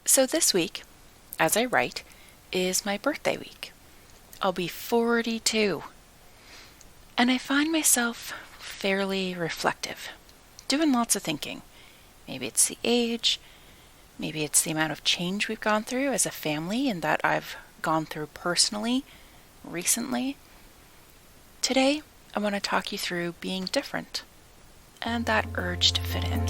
So this week, as I write, is my birthday week. I'll be 42. And I find myself fairly reflective, doing lots of thinking. Maybe it's the age, maybe it's the amount of change we've gone through as a family and that I've gone through personally recently. Today, I want to talk you through being different and that urge to fit in.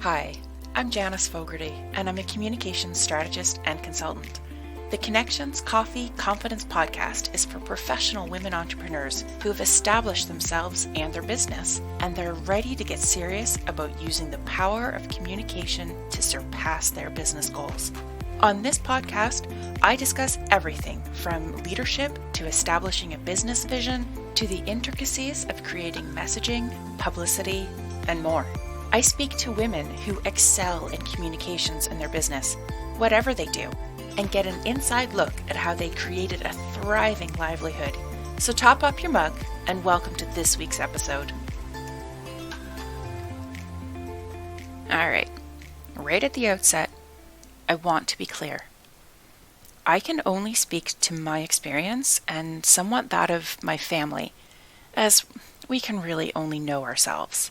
Hi, I'm Janice Fogarty, and I'm a communications strategist and consultant. The Connections Coffee Confidence podcast is for professional women entrepreneurs who have established themselves and their business, and they're ready to get serious about using the power of communication to surpass their business goals. On this podcast, I discuss everything from leadership to establishing a business vision to the intricacies of creating messaging, publicity, and more. I speak to women who excel in communications in their business, whatever they do, and get an inside look at how they created a thriving livelihood. So top up your mug and welcome to this week's episode. Alright, right at the outset, I want to be clear. I can only speak to my experience and somewhat that of my family, as we can really only know ourselves.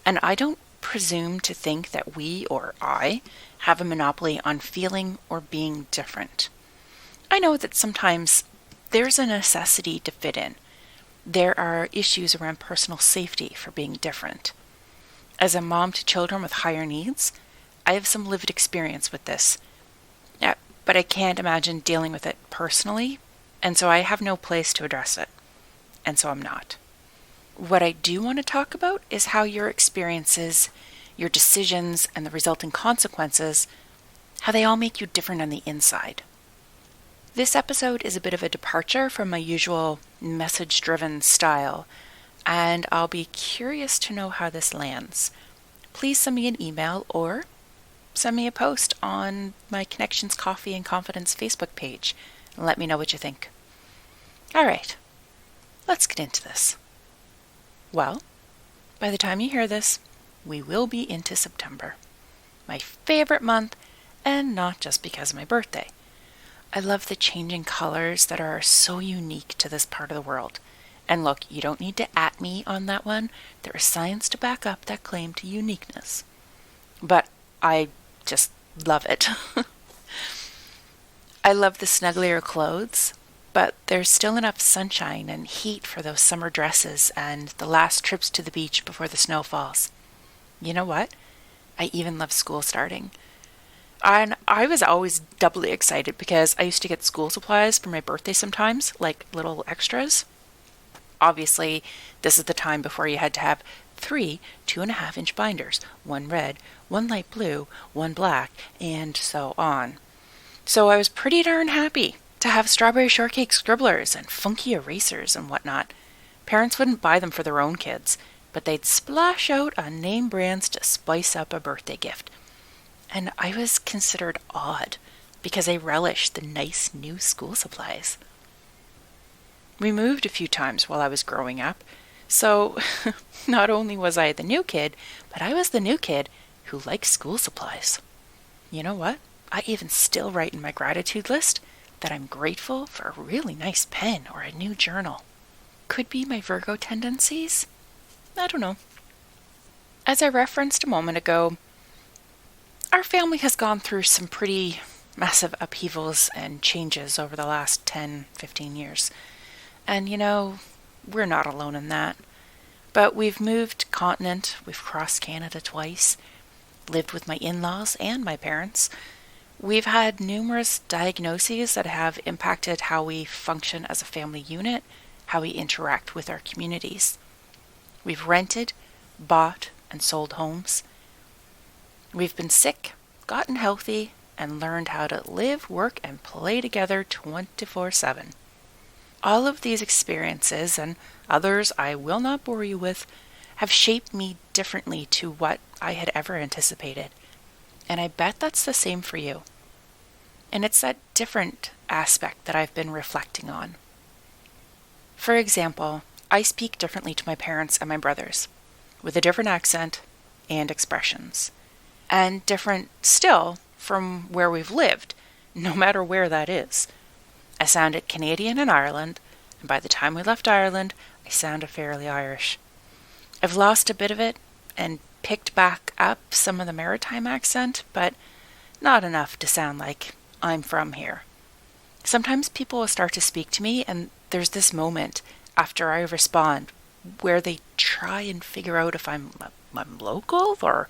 And I don't presume to think that we or I have a monopoly on feeling or being different. I know that sometimes there's a necessity to fit in. There are issues around personal safety for being different. As a mom to children with higher needs, I have some lived experience with this. Yeah, but I can't imagine dealing with it personally, and so I have no place to address it. And so I'm not. What I do want to talk about is how your experiences, your decisions, and the resulting consequences, how they all make you different on the inside. This episode is a bit of a departure from my usual message-driven style, and I'll be curious to know how this lands. Please send me an email or send me a post on my Connections Coffee and Confidence Facebook page and let me know what you think. All right, let's get into this. Well, by the time you hear this, we will be into September. My favorite month, and not just because of my birthday. I love the changing colors that are so unique to this part of the world. And look, you don't need to at me on that one. There is science to back up that claim to uniqueness. But I just love it. I love the snugglier clothes, but there's still enough sunshine and heat for those summer dresses and the last trips to the beach before the snow falls. You know what? I even love school starting. And I was always doubly excited because I used to get school supplies for my birthday sometimes, like little extras. Obviously, this is the time before you had to have 3 2.5-inch binders, one red, one light blue, one black, and so on. So I was pretty darn happy to have strawberry shortcake scribblers and funky erasers and whatnot. Parents wouldn't buy them for their own kids, but they'd splash out on name brands to spice up a birthday gift. And I was considered odd because I relished the nice new school supplies. We moved a few times while I was growing up, so not only was I the new kid, but I was the new kid who liked school supplies. You know what? I even still write in my gratitude list that I'm grateful for a really nice pen or a new journal. Could be my Virgo tendencies? I don't know. As I referenced a moment ago, our family has gone through some pretty massive upheavals and changes over the last 10, 15 years. And we're not alone in that. But we've moved continent, we've crossed Canada twice, lived with my in-laws and my parents. We've had numerous diagnoses that have impacted how we function as a family unit, how we interact with our communities. We've rented, bought, and sold homes. We've been sick, gotten healthy, and learned how to live, work, and play together 24/7. All of these experiences, and others I will not bore you with, have shaped me differently to what I had ever anticipated. And I bet that's the same for you. And it's that different aspect that I've been reflecting on. For example, I speak differently to my parents and my brothers, with a different accent and expressions, and different still from where we've lived, no matter where that is. I sounded Canadian in Ireland, and by the time we left Ireland, I sounded fairly Irish. I've lost a bit of it and picked back up some of the maritime accent, but not enough to sound like I'm from here. Sometimes people will start to speak to me, and there's this moment after I respond where they try and figure out if I'm local or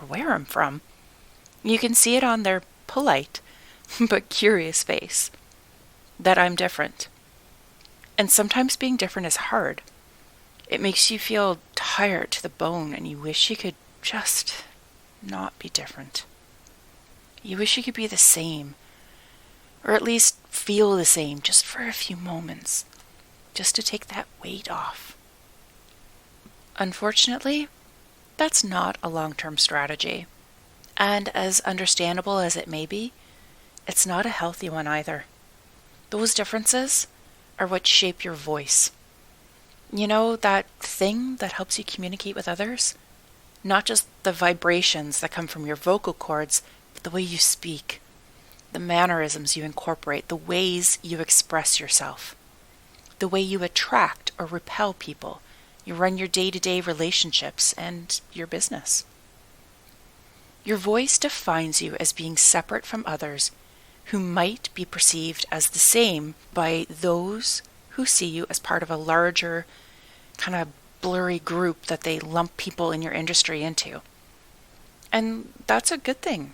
where I'm from. You can see it on their polite but curious face that I'm different. And sometimes being different is hard. It makes you feel tired to the bone, and you wish you could just not be different. You wish you could be the same, or at least feel the same just for a few moments, just to take that weight off. Unfortunately, that's not a long-term strategy. And as understandable as it may be, it's not a healthy one either. Those differences are what shape your voice. You know, that thing that helps you communicate with others? Not just the vibrations that come from your vocal cords, but the way you speak, the mannerisms you incorporate, the ways you express yourself, the way you attract or repel people. You run your day-to-day relationships and your business. Your voice defines you as being separate from others who might be perceived as the same by those who see you as part of a larger, kind of blurry group that they lump people in your industry into. And that's a good thing.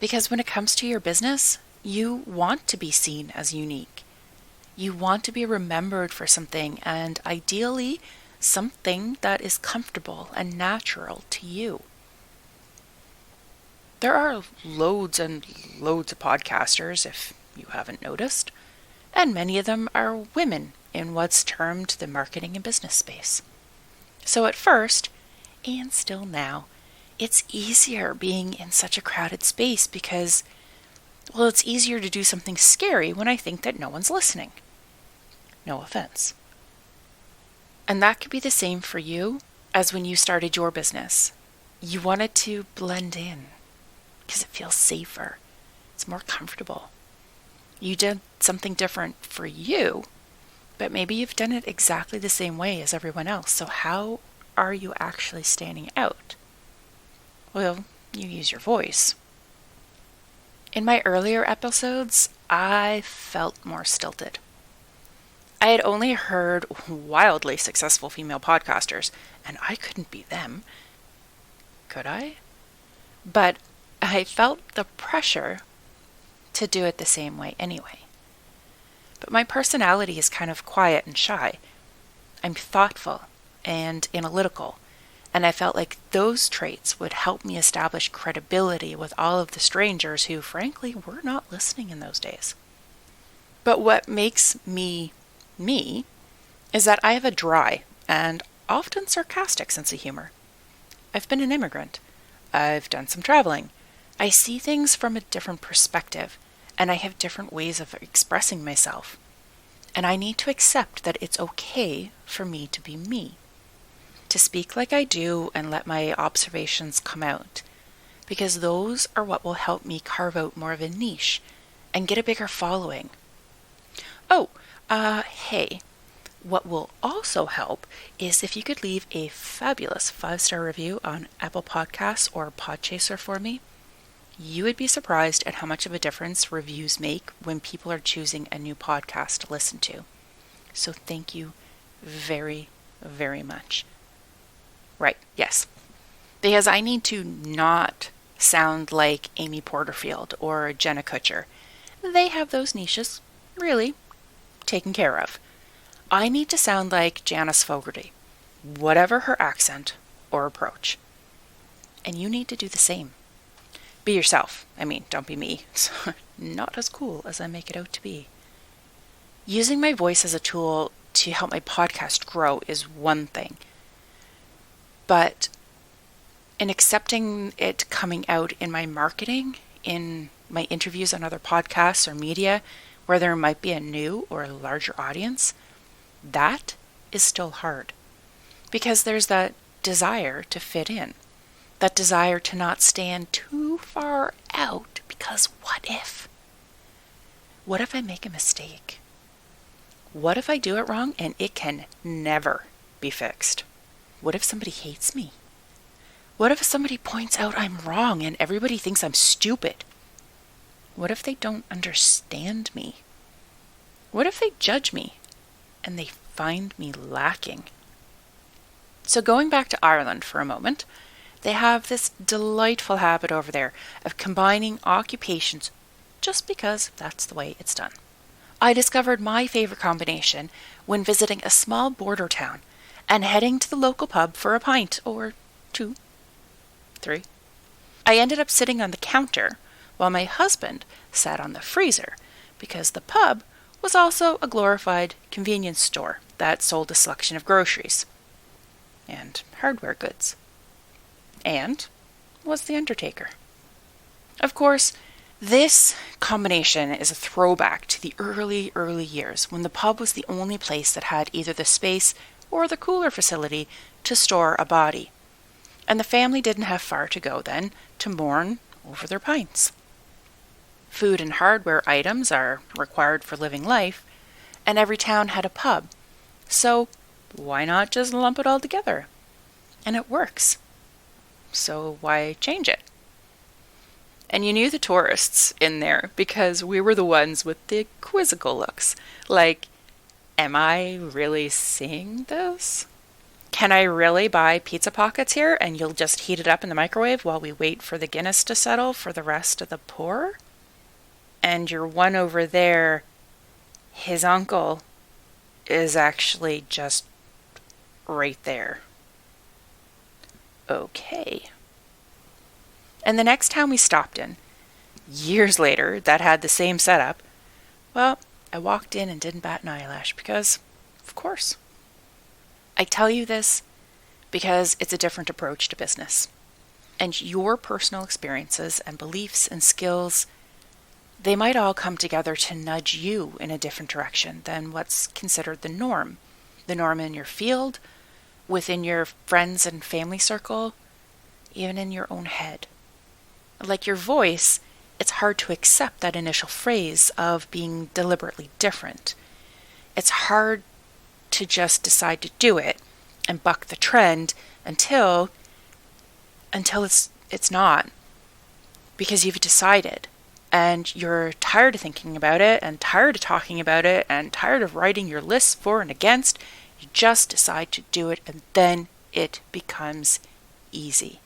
Because when it comes to your business, you want to be seen as unique. You want to be remembered for something, and ideally, something that is comfortable and natural to you. There are loads and loads of podcasters, if you haven't noticed, and many of them are women in what's termed the marketing and business space. So at first, and still now, it's easier being in such a crowded space because, well, it's easier to do something scary when I think that no one's listening. No offense. And that could be the same for you as when you started your business. You wanted to blend in because it feels safer. It's more comfortable. You did something different for you, but maybe you've done it exactly the same way as everyone else. So how are you actually standing out? Well, you use your voice. In my earlier episodes, I felt more stilted. I had only heard wildly successful female podcasters, and I couldn't be them. Could I? But I felt the pressure to do it the same way anyway. But my personality is kind of quiet and shy. I'm thoughtful and analytical, and I felt like those traits would help me establish credibility with all of the strangers who, frankly, were not listening in those days. But what makes me is that I have a dry and often sarcastic sense of humor. I've been an immigrant. I've done some traveling. I see things from a different perspective, and I have different ways of expressing myself. And I need to accept that it's okay for me to be me, to speak like I do and let my observations come out, because those are what will help me carve out more of a niche and get a bigger following. Oh, hey, what will also help is if you could leave a fabulous 5-star review on Apple Podcasts or Podchaser for me. You would be surprised at how much of a difference reviews make when people are choosing a new podcast to listen to. So thank you very, very much. Right, yes. Because I need to not sound like Amy Porterfield or Jenna Kutcher. They have those niches, really, taken care of. I need to sound like Janice Fogarty, whatever her accent or approach. And you need to do the same. Be yourself. I mean, don't be me. It's not as cool as I make it out to be. Using my voice as a tool to help my podcast grow is one thing. But in accepting it coming out in my marketing, in my interviews on other podcasts or media, where there might be a new or a larger audience, that is still hard. Because there's that desire to fit in, that desire to not stand too far out, because what if? What if I make a mistake? What if I do it wrong and it can never be fixed? What if somebody hates me? What if somebody points out I'm wrong and everybody thinks I'm stupid? What if they don't understand me? What if they judge me and they find me lacking? So going back to Ireland for a moment, they have this delightful habit over there of combining occupations just because that's the way it's done. I discovered my favorite combination when visiting a small border town and heading to the local pub for a pint or 2, 3. I ended up sitting on the counter while my husband sat on the freezer because the pub was also a glorified convenience store that sold a selection of groceries and hardware goods, and was the undertaker. Of course, this combination is a throwback to the early years when the pub was the only place that had either the space or the cooler facility to store a body, and the family didn't have far to go then to mourn over their pints. Food and hardware items are required for living life, and every town had a pub, so why not just lump it all together? And it works. So why change it? And you knew the tourists in there because we were the ones with the quizzical looks. Like, am I really seeing this? Can I really buy pizza pockets here and you'll just heat it up in the microwave while we wait for the Guinness to settle for the rest of the pour? And your one over there, his uncle, is actually just right there. Okay. And the next town we stopped in, years later, that had the same setup, well, I walked in and didn't bat an eyelash because, of course. I tell you this because it's a different approach to business. And your personal experiences and beliefs and skills, they might all come together to nudge you in a different direction than what's considered the norm. The norm in your field, within your friends and family circle, even in your own head. Like your voice, it's hard to accept that initial phrase of being deliberately different. It's hard to just decide to do it and buck the trend until it's not. Because you've decided and you're tired of thinking about it and tired of talking about it and tired of writing your lists for and against. You just decide to do it and then it becomes easy.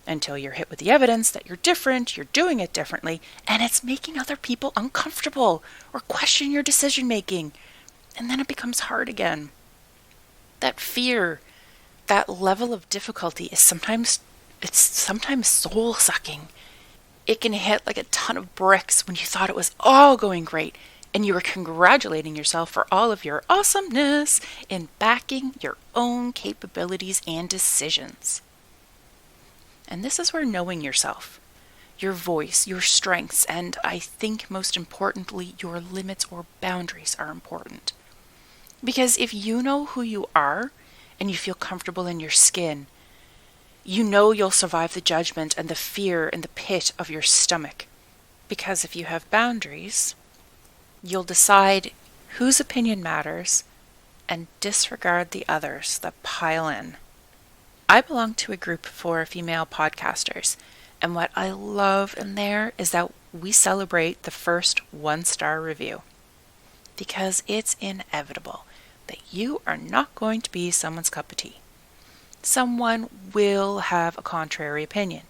Until you're hit with the evidence that you're different, you're doing it differently, and it's making other people uncomfortable or question your decision making. And then it becomes hard again. That fear, that level of difficulty is sometimes soul sucking. It can hit like a ton of bricks when you thought it was all going great and you were congratulating yourself for all of your awesomeness in backing your own capabilities and decisions. And this is where knowing yourself, your voice, your strengths, and I think most importantly, your limits or boundaries are important. Because if you know who you are and you feel comfortable in your skin, you know you'll survive the judgment and the fear in the pit of your stomach. Because if you have boundaries, you'll decide whose opinion matters and disregard the others that pile in. I belong to a group for female podcasters, and what I love in there is that we celebrate the first 1-star review. Because it's inevitable that you are not going to be someone's cup of tea. Someone will have a contrary opinion,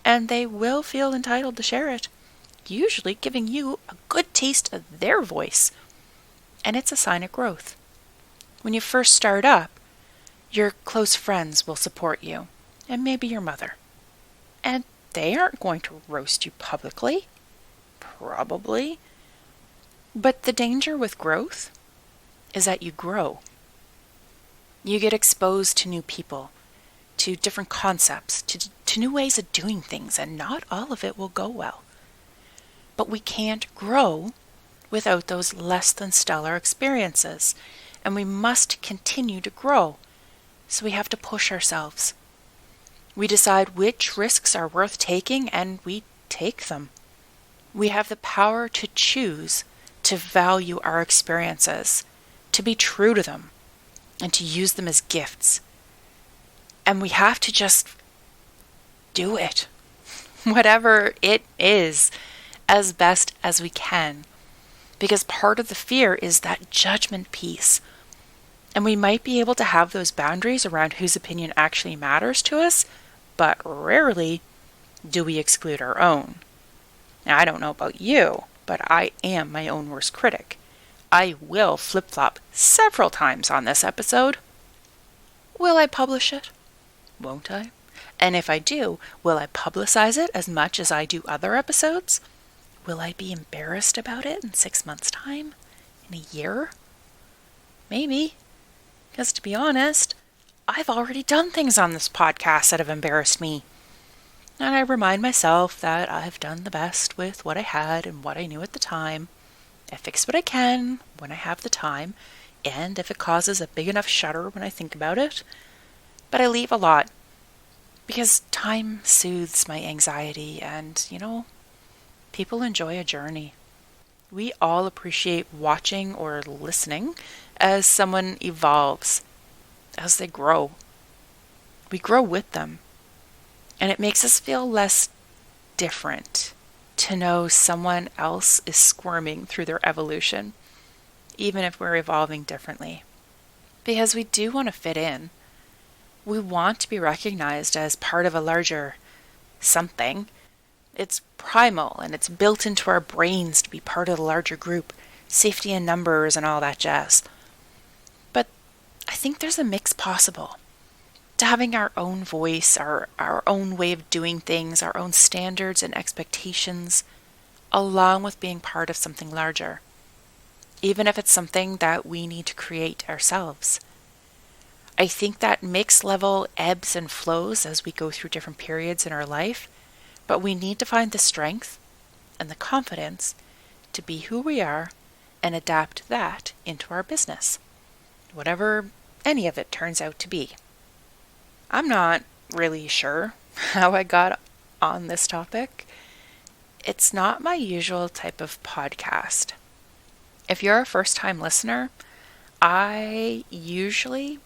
and they will feel entitled to share it, usually giving you a good taste of their voice. And it's a sign of growth. When you first start up, your close friends will support you, and maybe your mother. And they aren't going to roast you publicly, probably. But the danger with growth is that you grow. You get exposed to new people, to different concepts, to new ways of doing things, and not all of it will go well. But we can't grow without those less than stellar experiences, and we must continue to grow. So we have to push ourselves. We decide which risks are worth taking and we take them. We have the power to choose to value our experiences, to be true to them, and to use them as gifts. And we have to just do it, whatever it is, as best as we can. Because part of the fear is that judgment piece. And we might be able to have those boundaries around whose opinion actually matters to us, but rarely do we exclude our own. Now, I don't know about you, but I am my own worst critic. I will flip-flop several times on this episode. Will I publish it? Won't I? And if I do, will I publicize it as much as I do other episodes? Will I be embarrassed about it in 6 months' time? In a year? Maybe. Because to be honest, I've already done things on this podcast that have embarrassed me. And I remind myself that I've done the best with what I had and what I knew at the time. I fix what I can when I have the time, and if it causes a big enough shudder when I think about it. But I leave a lot, because time soothes my anxiety, and, people enjoy a journey. We all appreciate watching or listening as someone evolves, as they grow. We grow with them. And it makes us feel less different to know someone else is squirming through their evolution, even if we're evolving differently. Because we do want to fit in. We want to be recognized as part of a larger something. It's primal and it's built into our brains to be part of the larger group, safety in numbers and all that jazz. But I think there's a mix possible. To having our own voice, our own way of doing things, our own standards and expectations, along with being part of something larger, even if it's something that we need to create ourselves. I think that mix level ebbs and flows as we go through different periods in our life, but we need to find the strength and the confidence to be who we are and adapt that into our business, whatever any of it turns out to be. I'm not really sure how I got on this topic. It's not my usual type of podcast. If you're a first-time listener, I usually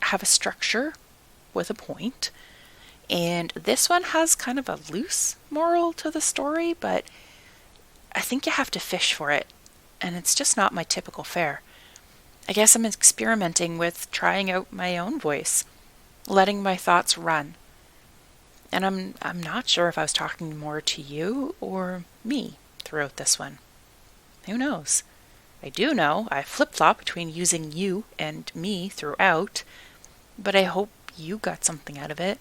have a structure with a point, and this one has kind of a loose moral to the story, but I think you have to fish for it, and it's just not my typical fare. I guess I'm experimenting with trying out my own voice, letting my thoughts run. And I'm not sure if I was talking more to you or me throughout this one. Who knows? I do know I flip-flop between using you and me throughout, but I hope you got something out of it.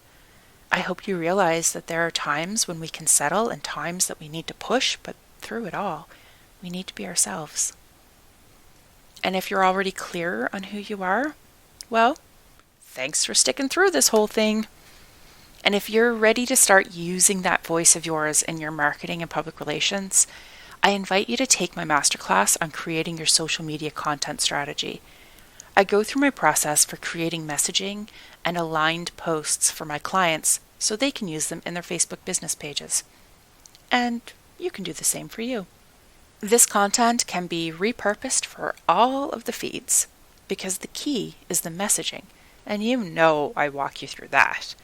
I hope you realize that there are times when we can settle and times that we need to push, but through it all, we need to be ourselves. And if you're already clear on who you are, well, thanks for sticking through this whole thing. And if you're ready to start using that voice of yours in your marketing and public relations, I invite you to take my masterclass on creating your social media content strategy. I go through my process for creating messaging and aligned posts for my clients so they can use them in their Facebook business pages. And you can do the same for you. This content can be repurposed for all of the feeds because the key is the messaging. And I walk you through that.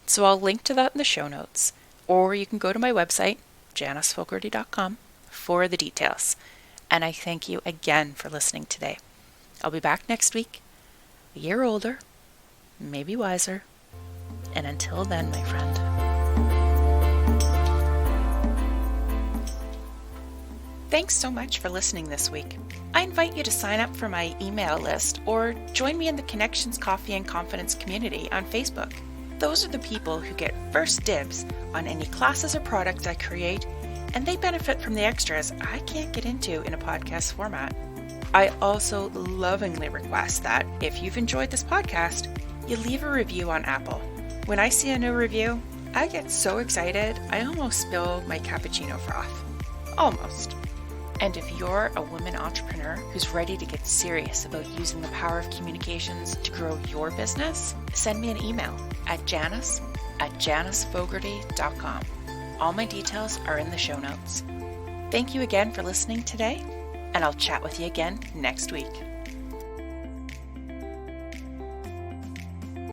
So I'll link to that in the show notes, or you can go to my website, janisfogarty.com, for the details. And I thank you again for listening today. I'll be back next week, a year older, maybe wiser, and until then, my friend. Thanks so much for listening this week. I invite you to sign up for my email list or join me in the Connections Coffee and Confidence community on Facebook. Those are the people who get first dibs on any classes or product I create, and they benefit from the extras I can't get into in a podcast format. I also lovingly request that if you've enjoyed this podcast, you leave a review on Apple. When I see a new review, I get so excited I almost spill my cappuccino froth. Almost. And if you're a woman entrepreneur who's ready to get serious about using the power of communications to grow your business, send me an email at janice@janicefogarty.com. All my details are in the show notes. Thank you again for listening today, and I'll chat with you again next week.